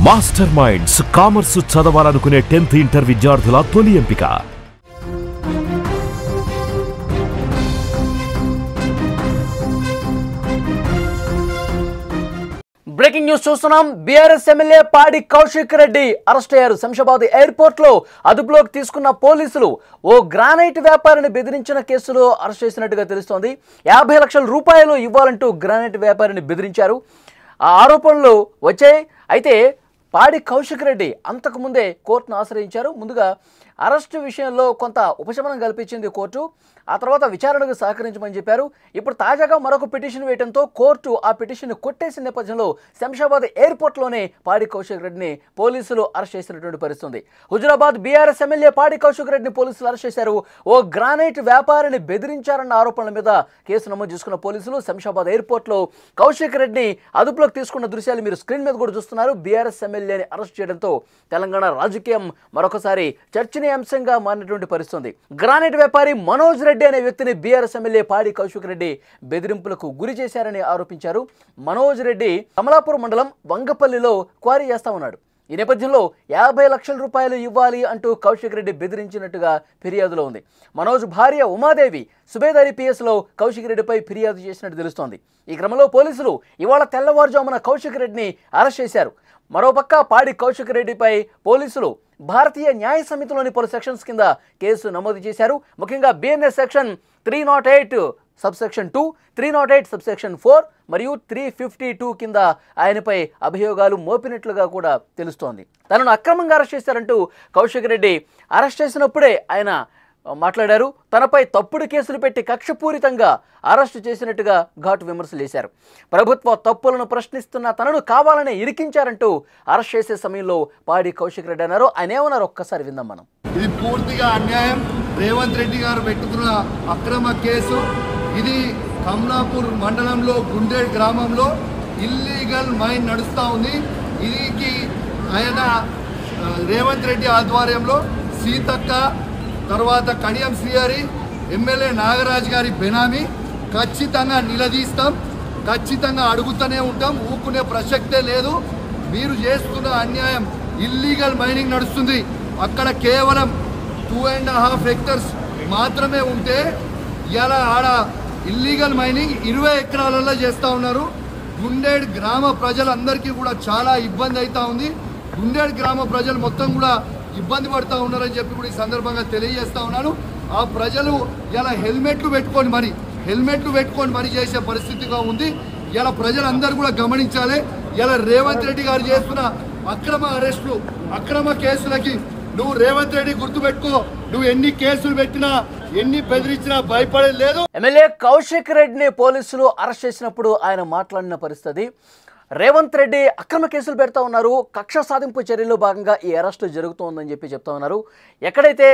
Master minds commerce చదవాలనుకునే 10th inter విద్యార్థుల తొలి ఎంపిక. బ్రేకింగ్ న్యూస్ చూస్తున్నాం. బీఆర్ఎస్ ఎమ్మెల్యే పాడి కౌశిక్ రెడ్డి అరెస్ట్ అయ్యారు. శంషాబాద్ ఎయిర్పోర్ట్ లో అదుపులోకి తీసుకున్న పోలీసులు ఓ గ్రానైట్ వ్యాపారిని బెదిరించిన కేసులో అరెస్ట్ చేసినట్టుగా తెలుస్తోంది. 50 లక్షల రూపాయలు ఇవ్వాలంటూ గ్రానైట్ వ్యాపారిని బెదిరించారు. ఆ ఆరోపణలు వచ్చాయి. అయితే పాడి కౌశిక్ రెడ్డి అంతకుముందే కోర్టును ఆశ్రయించారు. ముందుగా అరెస్టు విషయంలో కొంత ఉపశమనం కల్పించింది కోర్టు. ఆ తర్వాత విచారణకు సహకరించమని చెప్పారు. ఇప్పుడు తాజాగా మరొక పిటిషన్ వేయడంతో కోర్టు ఆ పిటిషన్ కొట్టేసిన నేపథ్యంలో శంషాబాద్ ఎయిర్పోర్ట్లోనే పాడి కౌశిక్ రెడ్డిని పోలీసులు అరెస్ట్ చేసినటువంటి పరిస్థితుంది. హుజురాబాద్ బీఆర్ఎస్ ఎమ్మెల్యే పాడి కౌశిక్ రెడ్డిని పోలీసులు అరెస్ట్ చేశారు. ఓ గ్రానైట్ వ్యాపారిని బెదిరించారన్న ఆరోపణల మీద కేసు నమోదు చేసుకున్న పోలీసులు శంషాబాద్ ఎయిర్పోర్ట్లో కౌశిక్ రెడ్డిని అదుపులోకి తీసుకున్న దృశ్యాలు మీరు స్క్రీన్ మీద కూడా చూస్తున్నారు. బీఆర్ఎస్ ఎమ్మెల్యేని అరెస్ట్ చేయడంతో తెలంగాణ రాజకీయం మరొకసారి చర్చనీయాంశంగా మారినటువంటి పరిస్థితుంది. గ్రానైట్ వ్యాపారి మనోజ్ రెడ్డి అనే వ్యక్తిని బీఆర్ఎస్ ఎమ్మెల్యే పాడి కౌశిక్ రెడ్డి బెదిరింపులకు గురి చేశారని ఆరోపించారు. మనోజ్ రెడ్డి కమలాపూర్ మండలం వంగపల్లిలో క్వారీ చేస్తా ఉన్నాడు. ఈ నేపథ్యంలో 50 లక్షల రూపాయలు ఇవ్వాలి అంటూ కౌశిక్ రెడ్డి బెదిరించినట్టుగా ఫిర్యాదులో ఉంది. మనోజ్ భార్య ఉమాదేవి సుబేదారి పిఎస్లో కౌశిక్ రెడ్డిపై ఫిర్యాదు చేసినట్టు తెలుస్తోంది. ఈ క్రమంలో పోలీసులు ఇవాళ తెల్లవారుజామున కౌశిక్ రెడ్డిని అరెస్ట్ చేశారు. మరోపక్క పాడి కౌశిక్ రెడ్డిపై పోలీసులు భారతీయ న్యాయ సమితిలోని పలు సెక్షన్స్ కింద కేసు నమోదు చేశారు. ముఖ్యంగా బిఎన్ఎస్ సెక్షన్ 308 సబ్సెక్షన్ 2, 308 సబ్సెక్షన్ 4 మరియు 352 కింద ఆయనపై అభియోగాలు మోపినట్లుగా కూడా తెలుస్తోంది. తనను అక్రమంగా అరెస్ట్ చేశారంటూ కౌశిక్ రెడ్డి అరెస్ట్ చేసినప్పుడే ఆయన మాట్లాడారు. తనపై తప్పుడు కేసులు పెట్టి కక్షపూరితంగా అరెస్టు చేసినట్టుగా ఘాటు విమర్శలు చేశారు. ప్రభుత్వ తప్పులను ప్రశ్నిస్తున్న తనను కావాలనే ఇరికించారంటూ అరెస్ట్ చేసే సమయంలో పాడి కౌశిక్ రెడ్డి అన్నారు. ఆయన ఏమన్నారు ఒక్కసారి విందాం మనం. ఇది పూర్తిగా అన్యాయం. రేవంత్ రెడ్డి గారు పెట్టుకున్న అక్రమ కేసు ఇది. కమలాపూర్ మండలంలో గుండేడ్ గ్రామంలో ఇల్లీగల్ మైన్ నడుస్తూ ఉంది. ఇది ఆయన రేవంత్ రెడ్డి ఆధ్వర్యంలో సీతక్క తర్వాత కడియం శ్రీహరి ఎమ్మెల్యే నాగరాజ్ గారి బెనామీ ఖచ్చితంగా నిలదీస్తాం, ఖచ్చితంగా అడుగుతూనే ఉంటాం. ఊరుకునే ప్రసక్తే లేదు. మీరు చేస్తున్న అన్యాయం. ఇల్లీగల్ మైనింగ్ నడుస్తుంది. అక్కడ కేవలం 2.5 హెక్టర్స్ మాత్రమే ఉంటే ఇలా ఆడ ఇల్లీగల్ మైనింగ్ 20 ఎకరాలలో చేస్తూ ఉన్నారు. గుండేడ్ గ్రామ ప్రజలందరికీ కూడా చాలా ఇబ్బంది అవుతూ ఉంది. గుండేడ్ గ్రామ ప్రజలు మొత్తం కూడా ఇబ్బంది పడుతూ ఉన్నారని చెప్పి కూడా ఈ సందర్భంగా తెలియజేస్తూ ఉన్నాను. ఆ ప్రజలు ఇలా హెల్మెట్లు పెట్టుకొని మరి చేసే పరిస్థితిగా ఉంది. ఇలా ప్రజలందరూ కూడా గమనించాలి. ఇలా రేవంత్ రెడ్డి గారు చేస్తున్న అక్రమ అరెస్టులు, అక్రమ కేసులకి నువ్వు రేవంత్ రెడ్డి గుర్తుపెట్టుకో. నువ్వు ఎన్ని కేసులు పెట్టినా ఎన్ని బెదిరించినా భయపడేది లేదు. ఎమ్మెల్యే కౌశిక్ రెడ్డిని పోలీసులు అరెస్ట్ చేసినప్పుడు ఆయన మాట్లాడిన పరిస్థితి. రేవంత్ రెడ్డి అక్రమ కేసులు పెడతా ఉన్నారు, కక్ష సాధింపు చర్యల్లో భాగంగా ఈ అరెస్టు జరుగుతోందని చెప్పి చెప్తా ఉన్నారు. ఎక్కడైతే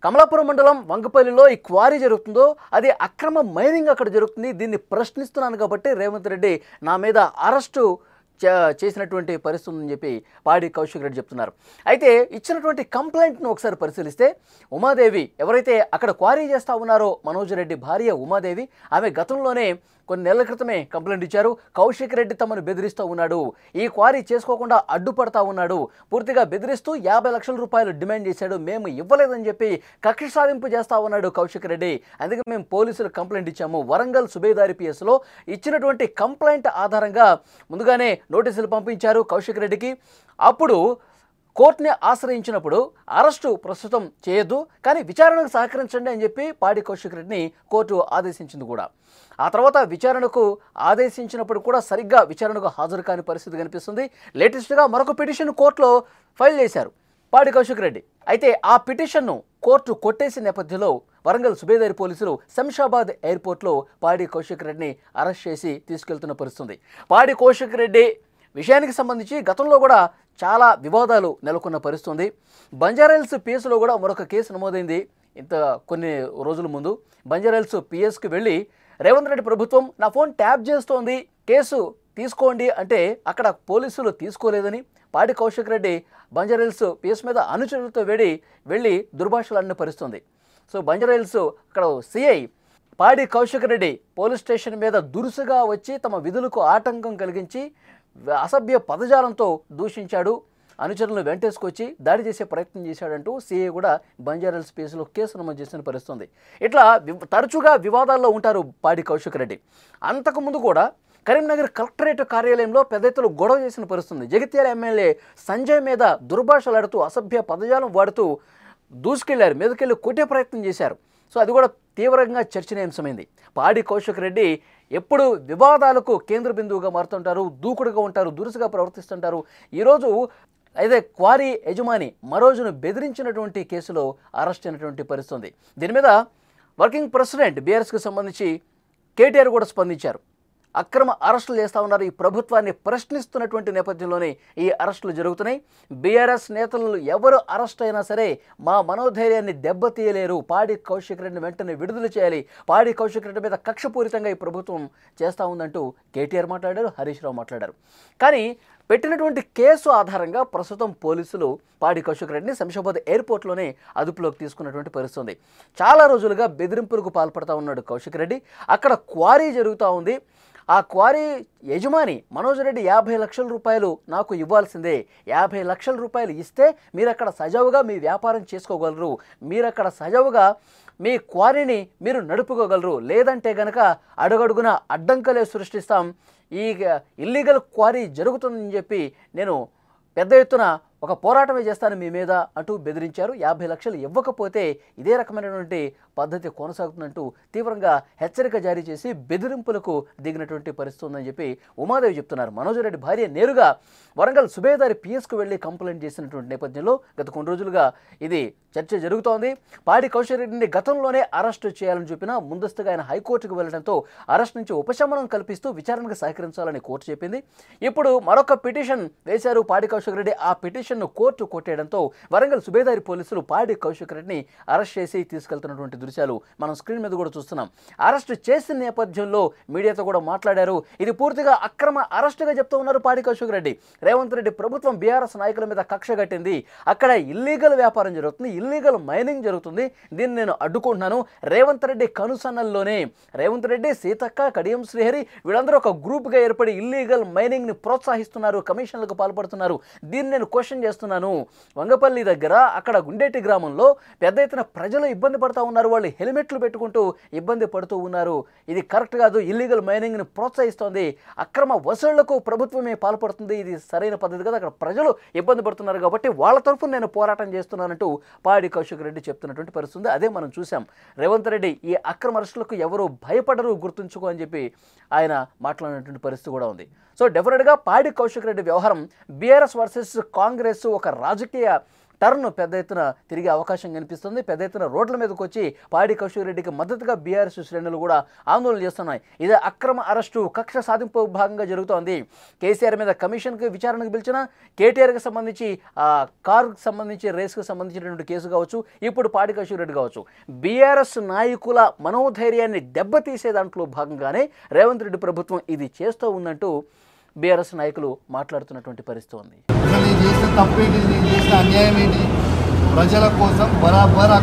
కమలాపురం మండలం వంగపల్లిలో ఈ క్వారీ జరుగుతుందో అది అక్రమ మైనింగ్ అక్కడ జరుగుతుంది. దీన్ని ప్రశ్నిస్తున్నాను కాబట్టి రేవంత్ రెడ్డి నా మీద అరెస్టు చేసినటువంటి పరిస్థితి ఉందని చెప్పి పాడి కౌశిక్ రెడ్డి చెప్తున్నారు. అయితే ఇచ్చినటువంటి కంప్లైంట్ను ఒకసారి పరిశీలిస్తే ఉమాదేవి ఎవరైతే అక్కడ క్వారీ చేస్తూ ఉన్నారో మనోజ్ రెడ్డి భార్య ఉమాదేవి, ఆమె గతంలోనే కొన్ని నెలల క్రితమే కంప్లైంట్ ఇచ్చారు. కౌశిక్ రెడ్డి తమను బెదిరిస్తూ ఉన్నాడు, ఈ క్వారీ చేసుకోకుండా అడ్డుపడతా ఉన్నాడు, పూర్తిగా బెదిరిస్తూ 50 లక్షల రూపాయలు డిమాండ్ చేశాడు, మేము ఇవ్వలేదని చెప్పి కక్ష సాధింపు చేస్తూ ఉన్నాడు కౌశిక్ రెడ్డి. అందుకే మేము పోలీసులు కంప్లైంట్ ఇచ్చాము. వరంగల్ సుబేదారి పిఎస్లో ఇచ్చినటువంటి కంప్లైంట్ ఆధారంగా ముందుగానే నోటీసులు పంపించారు కౌశిక్ రెడ్డికి. అప్పుడు కోర్టుని ఆశ్రయించినప్పుడు అరెస్టు ప్రస్తుతం చేయొద్దు, కానీ విచారణకు సహకరించండి అని చెప్పి పాడి కౌశిక్ రెడ్డిని కోర్టు ఆదేశించింది కూడా. ఆ తర్వాత విచారణకు ఆదేశించినప్పుడు కూడా సరిగ్గా విచారణకు హాజరు కాని పరిస్థితి కనిపిస్తుంది. లేటెస్ట్గా మరొక పిటిషన్ కోర్టులో ఫైల్ చేశారు పాడి కౌశిక్ రెడ్డి. అయితే ఆ పిటిషన్ను కోర్టు కొట్టేసిన నేపథ్యంలో వరంగల్ సుబేదారి పోలీసులు శంషాబాద్ ఎయిర్పోర్ట్లో పాడి కౌశిక్ రెడ్డిని అరెస్ట్ చేసి తీసుకెళ్తున్న పరిస్థితుంది. పాడి కౌశిక్ రెడ్డి విషయానికి సంబంధించి గతంలో కూడా చాలా వివాదాలు నెలకొన్న పరిస్థితుంది. బంజారాహిల్స్ పిఎస్లో కూడా మరొక కేసు నమోదైంది. కొన్ని రోజుల ముందు బంజారాహిల్స్ పిఎస్కి వెళ్ళి రేవంత్ రెడ్డి ప్రభుత్వం నా ఫోన్ ట్యాప్ చేస్తోంది, కేసు తీసుకోండి అంటే అక్కడ పోలీసులు తీసుకోలేదని పాడి కౌశిక్ రెడ్డి బంజారాహిల్స్ పిఎస్ మీద అనుచరులతో వెళ్ళి దుర్భాషలాడిన పరిస్థితుంది. సో బంజారాహిల్స్ అక్కడ సిఐ పాడి కౌశిక్ రెడ్డి పోలీస్ స్టేషన్ మీద దురుసుగా వచ్చి తమ విధులకు ఆటంకం కలిగించి అసభ్య పదజాలంతో దూషించాడు. అనుచరులను వెంటేసుకొచ్చి దాడి చేసే ప్రయత్నం చేశాడంటూ సీఏ కూడా బంజారాహిల్స్ స్పేస్లో కేసు నమోదు చేసిన పరిస్థితుంది. ఇట్లా తరచుగా వివాదాల్లో ఉంటారు పాడి కౌశిక్ రెడ్డి. అంతకుముందు కూడా కరీంనగర్ కలెక్టరేట్ కార్యాలయంలో పెద్ద ఎత్తున గొడవ చేసిన పరిస్థితుంది. జగిత్యాల ఎమ్మెల్యే సంజయ్ మీద దుర్భాషలాడుతూ అసభ్య పదజాలం వాడుతూ దూసుకెళ్లారు, మీదకెళ్ళి కొట్టే ప్రయత్నం చేశారు. సో అది కూడా తీవ్రంగా చర్చనీయాంశమైంది. పాడి కౌశిక్ రెడ్డి ఎప్పుడు వివాదాలకు కేంద్ర బిందువుగా మారుతుంటారు, దూకుడుగా ఉంటారు, దురుసుగా ప్రవర్తిస్తుంటారు. ఈరోజు అయితే క్వారీ యజమాని మరోజును బెదిరించినటువంటి కేసులో అరెస్ట్ అయినటువంటి పరిస్థితుంది. దీని మీద వర్కింగ్ ప్రెసిడెంట్ బీఆర్ఎస్కి సంబంధించి కేటీఆర్ కూడా స్పందించారు. అక్రమ అరెస్టులు చేస్తూ ఉన్నారు, ఈ ప్రభుత్వాన్ని ప్రశ్నిస్తున్నటువంటి నేపథ్యంలోనే ఈ అరెస్టులు జరుగుతున్నాయి. బీఆర్ఎస్ నేతలు ఎవరు అరెస్ట్ అయినా సరే మా మనోధైర్యాన్ని దెబ్బతీయలేరు, పాడి కౌశిక్ రెడ్డిని వెంటనే విడుదల చేయాలి, పాడి కౌశిక్ రెడ్డి మీద కక్షపూరితంగా ఈ ప్రభుత్వం చేస్తూ ఉందంటూ కేటీఆర్ మాట్లాడారు, హరీష్ రావు మాట్లాడారు. కానీ పెట్టినటువంటి కేసు ఆధారంగా ప్రస్తుతం పోలీసులు పాడి కౌశిక్ రెడ్డిని శంషాబాద్ ఎయిర్పోర్ట్లోనే అదుపులోకి తీసుకున్నటువంటి పరిస్థితుంది. చాలా రోజులుగా బెదిరింపులకు పాల్పడుతూ ఉన్నాడు కౌశిక్ రెడ్డి. అక్కడ క్వారీ జరుగుతూ ఉంది. ఆ క్వారీ యజమాని మనోజ్ రెడ్డి 50 లక్షల రూపాయలు నాకు ఇవ్వాల్సిందే, 50 లక్షల రూపాయలు ఇస్తే మీరు అక్కడ సజావుగా మీ వ్యాపారం చేసుకోగలరు, మీరు అక్కడ సజావుగా మీ క్వారీని మీరు నడుపుకోగలరు, లేదంటే గనక అడుగడుగున అడ్డంకలే సృష్టిస్తాం, ఈ ఇల్లీగల్ క్వారీ జరుగుతుందని చెప్పి నేను పెద్ద ఎత్తున ఒక పోరాటమే చేస్తాను మీ మీద అంటూ బెదిరించారు. 50 లక్షలు ఇవ్వకపోతే ఇదే రకమైనటువంటి పద్ధతి కొనసాగుతుందంటూ తీవ్రంగా హెచ్చరిక జారీ చేసి బెదిరింపులకు దిగినటువంటి పరిస్థితి ఉందని చెప్పి ఉమాదేవి చెప్తున్నారు. మనోజ్ రెడ్డి భార్య నేరుగా వరంగల్ సుబేదారి పిఎస్కు వెళ్ళి కంప్లైంట్ చేసినటువంటి నేపథ్యంలో గత కొన్ని రోజులుగా ఇది చర్చ జరుగుతోంది. పాడి కౌశిక్ రెడ్డిని గతంలోనే అరెస్టు చేయాలని చెప్పినా ముందస్తుగా ఆయన హైకోర్టుకు వెళ్లడంతో అరెస్ట్ నుంచి ఉపశమనం కల్పిస్తూ విచారణకు సహకరించాలని కోర్టు చెప్పింది. ఇప్పుడు మరొక పిటిషన్ వేశారు పాడి కౌశిక్ రెడ్డి. ఆ పిటిషన్ను కోర్టు కొట్టేయడంతో వరంగల్ సుబేదారి పోలీసులు పాడి కౌశిక్ రెడ్డిని అరెస్ట్ చేసి తీసుకెళ్తున్నటువంటి దృశ్యాలు మనం స్క్రీన్ మీద కూడా చూస్తున్నాం. అరెస్టు చేసిన నేపథ్యంలో మీడియాతో కూడా మాట్లాడారు. ఇది పూర్తిగా అక్రమ అరెస్టుగా చెప్తూ ఉన్నారు పాడి కౌశిక్ రెడ్డి. రేవంత్ రెడ్డి ప్రభుత్వం బీఆర్ఎస్ నాయకుల మీద కక్ష కట్టింది, అక్కడ ఇల్లీగల్ వ్యాపారం జరుగుతుంది, ఇల్లీగల్ మైనింగ్ జరుగుతుంది, దీన్ని నేను అడ్డుకుంటున్నాను. రేవంత్ రెడ్డి కనుసన్నల్లోనే రేవంత్ రెడ్డి, సీతక్క, కడియం శ్రీహరి వీళ్ళందరూ ఒక గ్రూప్గా ఏర్పడి ఇల్లీగల్ మైనింగ్ని ప్రోత్సహిస్తున్నారు, కమిషన్లకు పాల్పడుతున్నారు, దీన్ని నేను క్వశ్చన్ చేస్తున్నాను. వంగపల్లి దగ్గర అక్కడ గుండేటి గ్రామంలో పెద్ద ఎత్తున ప్రజలు ఇబ్బంది పడుతూ ఉన్నారు, వాళ్ళు హెల్మెట్లు పెట్టుకుంటూ ఇబ్బంది పడుతూ ఉన్నారు, ఇది కరెక్ట్ కాదు, ఇల్లీగల్ మైనింగ్ని ప్రోత్సహిస్తోంది, అక్రమ వసూళ్లకు ప్రభుత్వమే పాల్పడుతుంది, ఇది సరైన పద్ధతి కదా, అక్కడ ప్రజలు ఇబ్బంది పడుతున్నారు కాబట్టి వాళ్ళ తరఫున నేను పోరాటం చేస్తున్నానంటూ పాడి కౌశిక్ రెడ్డి చెప్తున్నటువంటి పరిస్థితుంది. అదే మనం చూసాం. రేవంత్ రెడ్డి ఈ అక్రమ అరెస్టులకు ఎవరు భయపడరు, గుర్తుంచుకో అని చెప్పి ఆయన మాట్లాడినటువంటి పరిస్థితి కూడా ఉంది. సో డెఫినెట్గా పాడి కౌశిక్ రెడ్డి వ్యవహారం బీఆర్ఎస్ వర్సెస్ కాంగ్రెస్ ఒక రాజకీయ టర్న్ పెద్ద ఎత్తున తిరిగే అవకాశం కనిపిస్తుంది. పెద్ద ఎత్తున రోడ్ల మీదకి వచ్చి పాడి కౌశిక్ రెడ్డికి మద్దతుగా బీఆర్ఎస్ శ్రేణులు కూడా ఆందోళన చేస్తున్నాయి. ఇదే అక్రమ అరెస్టు కక్ష సాధింపు భాగంగా జరుగుతోంది. కేసీఆర్ మీద కమిషన్కి విచారణకు పిలిచిన, కేటీఆర్కి సంబంధించి కారుకు సంబంధించి రేస్కు సంబంధించినటువంటి కేసు కావచ్చు, ఇప్పుడు పాడి కౌశిక్ రెడ్డి కావచ్చు, బీఆర్ఎస్ నాయకుల మనోధైర్యాన్ని దెబ్బతీసే దాంట్లో భాగంగానే రేవంత్ రెడ్డి ప్రభుత్వం ఇది చేస్తూ ఉందంటూ బీఆర్ఎస్ నాయకులు మాట్లాడుతున్నటువంటి పరిస్థితి ఉంది. చేసిన తప్పేంటి, చేసిన అన్యాయం ఏంటి, ప్రజల కోసం బరాబర్